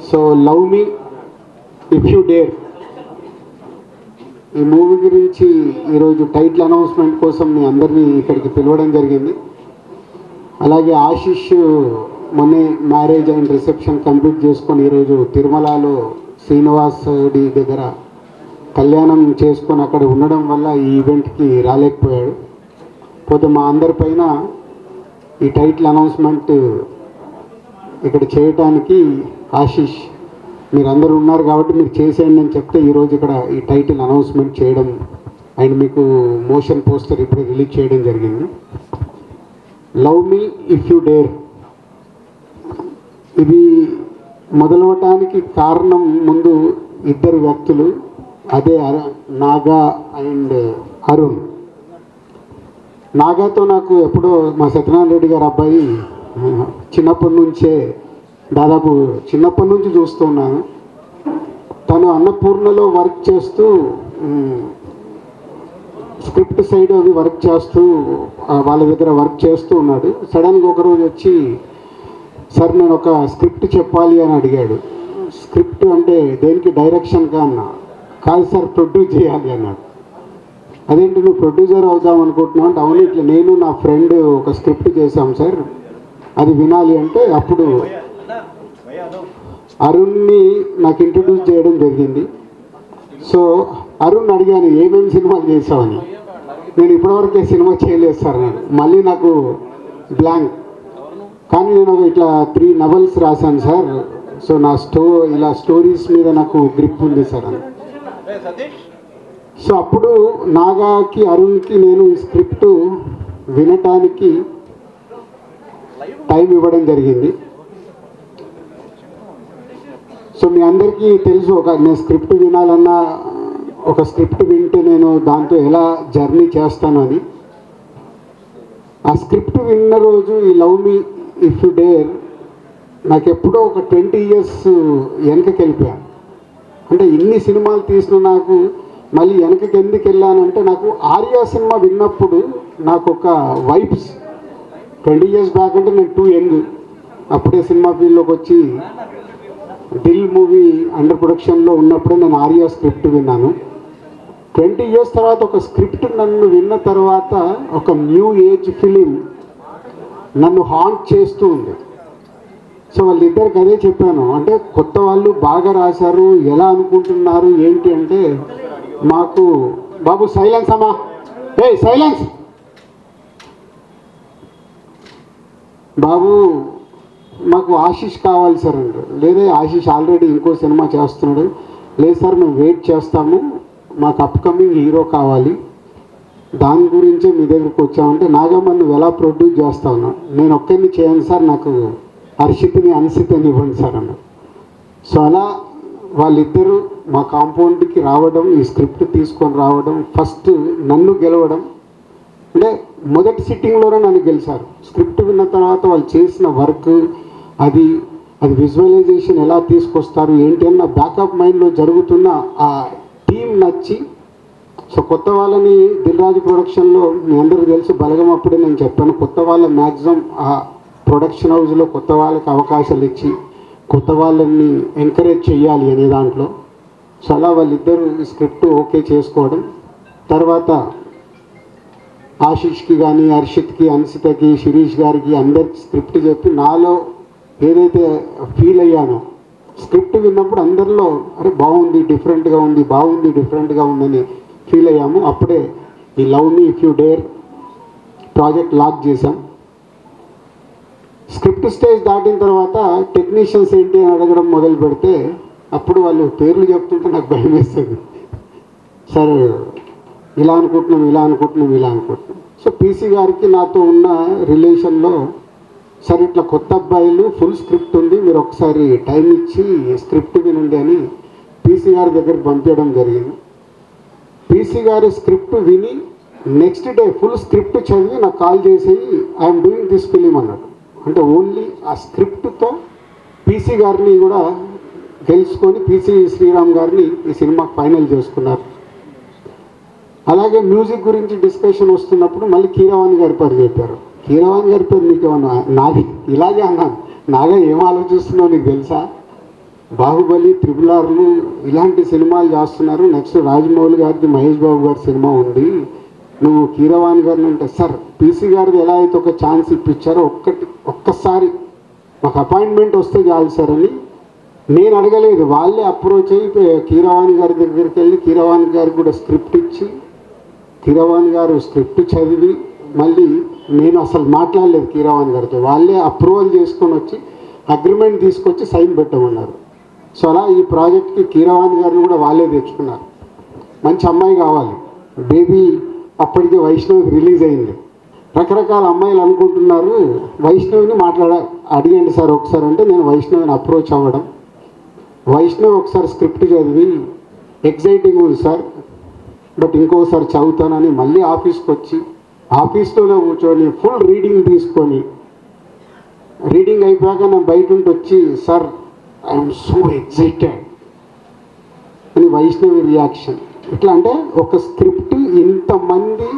So love me if you dare ఈ movie గురించి ఈరోజు టైటిల్ అనౌన్స్మెంట్ కోసం మీ అందరినీ ఇక్కడికి పిలవడం జరిగింది. అలాగే ఆశిష్ మొన్నే మ్యారేజ్ అండ్ రిసెప్షన్ కంప్లీట్ చేసుకొని ఈరోజు తిరుమలలో శ్రీనివాసుడి దగ్గర కళ్యాణం చేసుకొని అక్కడ ఉండడం వల్ల ఈ ఈవెంట్కి రాలేకపోయాడు. పోతే మా అందరిపైన ఈ టైటిల్ అనౌన్స్మెంట్ ఇక్కడ చేయటానికి ఆశిష్ మీరందరూ ఉన్నారు కాబట్టి మీరు చేసేయండి అని చెప్తే ఈరోజు ఇక్కడ ఈ టైటిల్ అనౌన్స్మెంట్ చేయడం అండ్ మీకు మోషన్ పోస్టర్ ఇప్పుడు రిలీజ్ చేయడం జరిగింది. Love me if you dare ఇది మొదలవటానికి కారణం ముందు ఇద్దరు వ్యక్తులు, అదే నాగా అండ్ అరుణ్. నాగాతో నాకు ఎప్పుడో మా సత్యనారాయణ రెడ్డి గారు అబ్బాయి చిన్నప్పటి నుంచే దాదాపు చిన్నప్పటి నుంచి చూస్తున్నాను. తను అన్నపూర్ణలో వర్క్ చేస్తూ స్క్రిప్ట్ సైడ్ అవి వర్క్ చేస్తూ వాళ్ళ దగ్గర వర్క్ చేస్తూ ఉన్నాడు. సడన్గా ఒకరోజు వచ్చి సార్ నేను ఒక స్క్రిప్ట్ చెప్పాలి అని అడిగాడు. స్క్రిప్ట్ అంటే దేనికి డైరెక్షన్గా అన్నా, కాదు సార్ ప్రొడ్యూస్ చేయాలి అన్నాడు. అదేంటి నువ్వు ప్రొడ్యూసర్ అవుదాం అనుకుంటున్నావు అంటే అవును ఇట్లా నేను నా ఫ్రెండ్ ఒక స్క్రిప్ట్ చేశాం సార్ అది వినాలి అంటే అప్పుడు అరుణ్ని నాకు ఇంట్రడ్యూస్ చేయడం జరిగింది. సో అరుణ్ అడిగాను ఏమేమి సినిమాలు చేసావని. నేను ఇప్పటివరకే సినిమా చేయలేదు సార్ నేను, మళ్ళీ నాకు బ్లాంక్. కానీ నేను ఇట్లా 3 నవల్స్ రాశాను సార్. సో నా ఇలా స్టోరీస్ మీద నాకు గ్రిప్ ఉంది సార్ అని. సో అప్పుడు నాగాకి అరుణ్కి నేను ఈ స్క్రిప్ట్ వినటానికి టైం ఇవ్వడం జరిగింది. సో మీ అందరికీ తెలుసు నేను స్క్రిప్ట్ వినాలన్నా ఒక స్క్రిప్ట్ వింటే నేను దాంతో ఎలా జర్నీ చేస్తాను అని. ఆ స్క్రిప్ట్ విన్న రోజు ఈ love me if you dare నాకు ఎప్పుడో ఒక 20 years వెనకకి వెళ్ళిపోయాను. అంటే ఇన్ని సినిమాలు తీసిన నాకు మళ్ళీ వెనకకి ఎందుకు వెళ్ళానంటే నాకు ఆర్యా సినిమా విన్నప్పుడు నాకు ఒక వైబ్స్ 20 years బ్యాక్ అంటే నేను 2 young అప్పుడే సినిమా ఫీల్డ్లోకి వచ్చి దిల్ మూవీ అండర్ ప్రొడక్షన్లో ఉన్నప్పుడే నేను ఆర్యా స్క్రిప్ట్ విన్నాను. 20 years తర్వాత ఒక స్క్రిప్ట్ నన్ను విన్న తర్వాత ఒక న్యూ ఏజ్ ఫిలిం నన్ను హాంట్ చేస్తూ ఉంది. సో వాళ్ళిద్దరికి అదే చెప్పాను, అంటే కొత్త వాళ్ళు బాగా రాశారు, ఎలా అనుకుంటున్నారు ఏంటి అంటే మాకు బాబు సైలెన్స్ అమ్మా, సైలెన్స్ బాబు మాకు ఆశిష్ కావాలి సార్ అంటే, లేదా ఆశిష్ ఆల్రెడీ ఇంకో సినిమా చేస్తున్నాడు, లేదు సార్ మేము వెయిట్ చేస్తాము, మాకు అప్కమింగ్ హీరో కావాలి, దాని గురించే మీ దగ్గరికి వచ్చామంటే నాగమ్మ నువ్వు ఎలా ప్రొడ్యూస్ చేస్తా ఉన్నా, నేను ఒక్కరిని చేయను సార్, నాకు హర్షిత్ని అన్సితని ఇవ్వండి సార్ అన్న. సో అలా వాళ్ళిద్దరూ మా కాంపౌండ్కి రావడం, ఈ స్క్రిప్ట్ తీసుకొని రావడం, ఫస్ట్ నన్ను గెలవడం, అంటే మొదటి సిట్టింగ్లోనే నన్ను గెలిచారు. స్క్రిప్ట్ విన్న తర్వాత వాళ్ళు చేసిన వర్క్ అది విజువలైజేషన్ ఎలా తీసుకొస్తారు ఏంటి అన్న బ్యాకప్ మైండ్లో జరుగుతున్న ఆ టీం నచ్చి, సో కొత్త వాళ్ళని దిల్ రాజు ప్రొడక్షన్లో మీ అందరికీ తెలుసు బలగం అప్పుడే నేను చెప్పాను, కొత్త వాళ్ళ మ్యాక్సిమం ఆ ప్రొడక్షన్ హౌస్లో కొత్త వాళ్ళకి అవకాశాలు ఇచ్చి కొత్త వాళ్ళని ఎంకరేజ్ చేయాలి అనే దాంట్లో. సో అలా వాళ్ళిద్దరూ స్క్రిప్ట్ ఓకే చేసుకోవడం, తర్వాత ఆశిష్కి కానీ హర్షిత్కి అన్సితకి శిరీష్ గారికి అందరికి స్క్రిప్ట్ చెప్పి నాలో ఏదైతే ఫీల్ అయ్యానో స్క్రిప్ట్ విన్నప్పుడు అందరిలో అరే బాగుంది డిఫరెంట్గా ఉంది, బాగుంది డిఫరెంట్గా ఉందని ఫీల్ అయ్యాము. అప్పుడే ఈ love me if you dare project lock చేశాం. స్క్రిప్ట్ స్టేజ్ దాటిన తర్వాత టెక్నీషియన్స్ ఏంటి అని అడగడం మొదలు పెడితే అప్పుడు వాళ్ళు పేర్లు చెప్తుంటే నాకు భయం వేస్తుంది. సార్ ఇలా అనుకుంటున్నాం, ఇలా అనుకుంటున్నాం, ఇలా అనుకుంటున్నాం. సో పీసీ గారికి నాతో ఉన్న రిలేషన్లో సార్ ఇట్లా కొత్త అబ్బాయిలు ఫుల్ స్క్రిప్ట్ ఉంది, మీరు ఒకసారి టైం ఇచ్చి స్క్రిప్ట్ వినండి అని పీసీ గారి దగ్గరికి పంపించడం జరిగింది. పీసీ గారి స్క్రిప్ట్ విని నెక్స్ట్ డే ఫుల్ స్క్రిప్ట్ చదివి నాకు కాల్ చేసి ఐఎమ్ డూయింగ్ దిస్ ఫిలిం అన్నాడు. అంటే ఓన్లీ ఆ స్క్రిప్ట్తో పీసీ గారిని కూడా గెలుచుకొని పీసీ శ్రీరామ్ గారిని ఈ సినిమాకి ఫైనల్ చేసుకున్నారు. అలాగే మ్యూజిక్ గురించి డిస్కషన్ వస్తున్నప్పుడు మళ్ళీ కీరవాణి గారి పేరు చెప్పారు. కీరవాణి గారి పేరు నీకేమన్నా నాది ఇలాగే అన్నాను, నాగా ఏం ఆలోచిస్తున్నావు నీకు తెలుసా, బాహుబలి, త్రిబుల్ ఆర్లు ఇలాంటి సినిమాలు చేస్తున్నారు. నెక్స్ట్ రాజమౌళి గారిది, మహేష్ బాబు గారి సినిమా ఉంది, నువ్వు కీరవాణి గారిని అంటే, సార్ పీసీ గారిది ఎలా అయితే ఒక ఛాన్స్ ఇప్పించారో ఒక్కసారి మాకు అపాయింట్మెంట్ వస్తే చాలు సార్ అని నేను అడగలేదు. వాళ్ళే అప్రోచ్ అయ్యి కీరవాణి గారి దగ్గరికి వెళ్ళి కీరవాణి గారికి కూడా స్క్రిప్ట్ ఇచ్చి, కీరవాణి గారు స్క్రిప్ట్ చదివి, మళ్ళీ నేను అసలు మాట్లాడలేదు కీరవాణి గారితో, వాళ్ళే అప్రూవల్ చేసుకొని వచ్చి అగ్రిమెంట్ తీసుకొచ్చి సైన్ పెట్టమన్నారు. సో అలా ఈ ప్రాజెక్ట్కి కీరవాణి గారిని కూడా వాళ్ళే తెచ్చుకున్నారు. మంచి అమ్మాయి కావాలి, బేబీ అప్పటికి వైష్ణవి రిలీజ్ అయింది. రకరకాల అమ్మాయిలు అనుకుంటున్నారు, వైష్ణవిని అడిగండి సార్ ఒకసారి అంటే, నేను వైష్ణవిని అప్రోచ్ అవ్వడం, వైష్ణవి ఒకసారి స్క్రిప్ట్ చదివి ఎగ్జైటింగ్ ఉంది సార్, బట్ ఇంకోసారి చదువుతానని మళ్ళీ ఆఫీస్కి వచ్చి ఆఫీస్లోనే కూర్చొని ఫుల్ రీడింగ్ తీసుకొని, రీడింగ్ అయిపోయాక నేను బయట ఉండి వచ్చి, సార్ ఐఎమ్ సో ఎగ్జైటెడ్ అని వైష్ణవి రియాక్షన్. ఇట్లా అంటే ఒక స్క్రిప్ట్ ఇంతమంది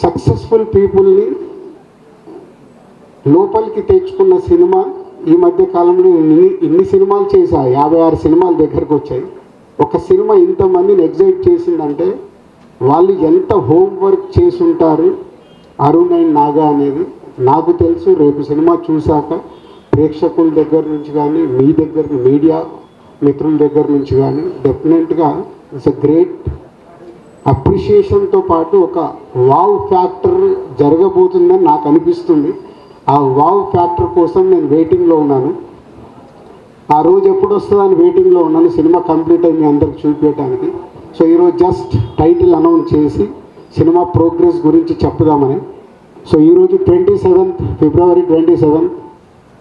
సక్సెస్ఫుల్ పీపుల్ని లోపలికి తెచ్చుకున్న సినిమా. ఈ మధ్య కాలంలో ఇన్ని సినిమాలు చేశా, 56 సినిమాల దగ్గరకు వచ్చాయి. ఒక సినిమా ఇంతమందిని ఎగ్జైట్ చేసిందంటే వాళ్ళు ఎంత హోంవర్క్ చేసి ఉంటారు అరుణ్ అండ్ నాగా అనేది నాకు తెలుసు. రేపు సినిమా చూశాక ప్రేక్షకుల దగ్గర నుంచి కానీ, మీ దగ్గర మీడియా మిత్రుల దగ్గర నుంచి కానీ డెఫినెట్గా ఇట్స్ ఎ గ్రేట్ అప్రిషియేషన్తో పాటు ఒక వావ్ ఫ్యాక్టర్ జరగబోతుందని నాకు అనిపిస్తుంది. ఆ వావ్ ఫ్యాక్టర్ కోసం నేను వెయిటింగ్లో ఉన్నాను. ఆ రోజు ఎప్పుడు వస్తుందని వెయిటింగ్లో ఉన్నాను, సినిమా కంప్లీట్ అయ్యి మీ అందరికి చూపించడానికి. సో ఈరోజు జస్ట్ టైటిల్ అనౌన్స్ చేసి సినిమా ప్రోగ్రెస్ గురించి చెప్పుదామని. సో ఈరోజు 27th ఫిబ్రవరి 27th,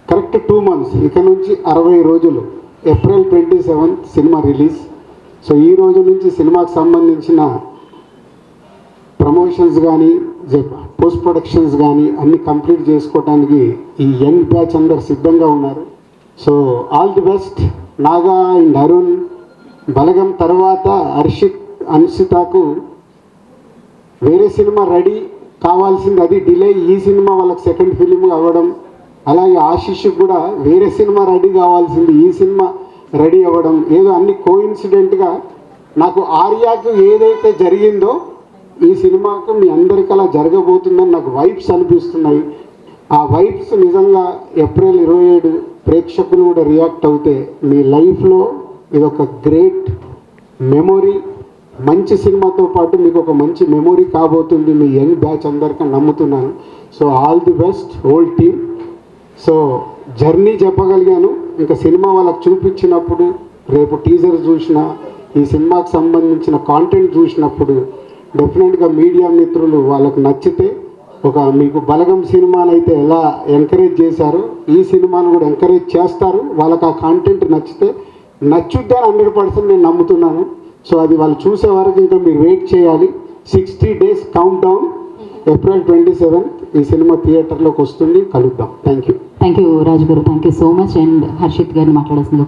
కరెక్ట్ 2 months, ఇక నుంచి 60 రోజులు, April 27th cinema release. So ఈ రోజు నుంచి సినిమాకి సంబంధించిన ప్రమోషన్స్ కానీ, పోస్ట్ ప్రొడక్షన్స్ కానీ అన్నీ కంప్లీట్ చేసుకోవడానికి ఈ యంగ్ బ్యాచ్ అందరు సిద్ధంగా ఉన్నారు. So all the best. Naga and Arun Balagam తర్వాత అన్షితాకు వేరే సినిమా రెడీ కావాల్సింది, అది డిలే. ఈ సినిమా వాళ్ళకి సెకండ్ ఫిలిం అవ్వడం, అలాగే ఆశిష్కి కూడా వేరే సినిమా రెడీ కావాల్సింది, ఈ సినిమా రెడీ అవ్వడం, ఏదో అన్ని కోఇన్సిడెంట్గా నాకు ఆర్యాకు ఏదైతే జరిగిందో ఈ సినిమాకు మీ అందరికీ అలా జరగబోతుందని నాకు వైబ్స్ అనిపిస్తున్నాయి. ఆ వైబ్స్ నిజంగా ఏప్రిల్ 27 ప్రేక్షకులు కూడా రియాక్ట్ అవుతే మీ లైఫ్లో ఇది ఒక గ్రేట్ మెమొరీ, మంచి సినిమాతో పాటు మీకు ఒక మంచి మెమొరీ కాబోతుంది మీ యంగ్ బ్యాచ్ అందరికీ నమ్ముతున్నాను. So all the best whole team. So journey చెప్పగలిగాను. ఇంకా సినిమా వాళ్ళకి చూపించినప్పుడు, రేపు టీజర్ చూసినా, ఈ సినిమాకి సంబంధించిన కాంటెంట్ చూసినప్పుడు డెఫినెట్గా మీడియా మిత్రులు వాళ్ళకు నచ్చితే, ఒక మీకు బలగం సినిమాని అయితే ఎలా ఎంకరేజ్ చేశారో ఈ సినిమాను కూడా ఎంకరేజ్ చేస్తారు. వాళ్ళకి ఆ కాంటెంట్ నచ్చితే నచ్చుద్దని 100% నేను నమ్ముతున్నాను. సో అది వాళ్ళు చూసే వరకు ఇంకా మీరు వెయిట్ చేయాలి. 60 days count down. April 27th ఈ సినిమా థియేటర్లోకి వస్తుంది. కలుద్దాం. థ్యాంక్ యూ రాజు గారు. Thank you so much. And Harshit గారిని మాట్లాడాల్సింది